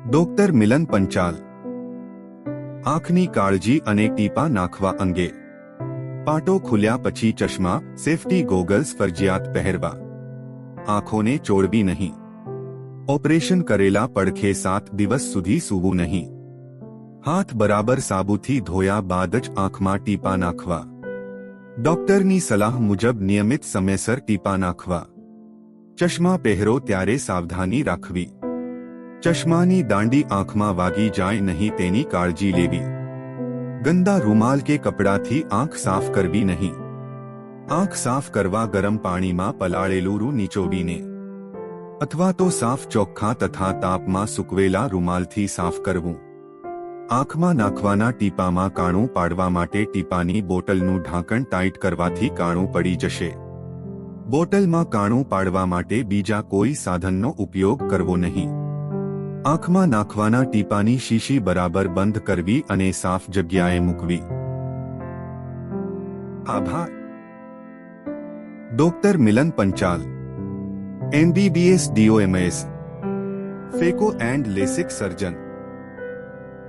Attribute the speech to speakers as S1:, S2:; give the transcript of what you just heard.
S1: doctor મિલન પંચાલ આંખની કાળજી અને ટીપા નાખવા અંગે પાટો ખુલ્યા પછી ચશ્મા સેફટી ગોગલ્સ ફરજિયાત પહેરવા આંખોને ચોળવી નહીં ઓપરેશન કરેલા પડખે 7 દિવસ સુધી સૂવું નહીં હાથ બરાબર સાબુથી ધોયા બાદ જ આંખમાં ટીપા નાખવા ડોક્ટરની સલાહ મુજબ નિયમિત સમયસર ટીપા નાખવા ચશ્મા પહેરો ત્યારે સાવધાની રાખવી ચશ્માની દાંડી આંખમાં વાગી જાય નહીં તેની કાળજી લેવી ગંદા રૂમાલ કે કપડાથી આંખ સાફ કરવી નહીં આંખ સાફ કરવા ગરમ પાણીમાં પલાળેલું રૂ નીચોવીને અથવા તો સાફ ચોખ્ખા તથા તાપમાં સૂકવેલા રૂમાલથી સાફ કરવું આંખમાં નાખવાના ટીપામાં કાણું પાડવા માટે ટીપાની બોટલનું ઢાંકણ ટાઈટ કરવાથી કાણું પડી જશે બોટલમાં કાણું પાડવા માટે બીજા કોઈ સાધનનો ઉપયોગ કરવો નહીં આંખમાં નાખવાના ટીપાની શીશી બરાબર બંધ કરવી અને સાફ જગ્યાએ મૂકવી આભાર doctor Milan Panchal MBBS DOMS phaco and LASIK surgeon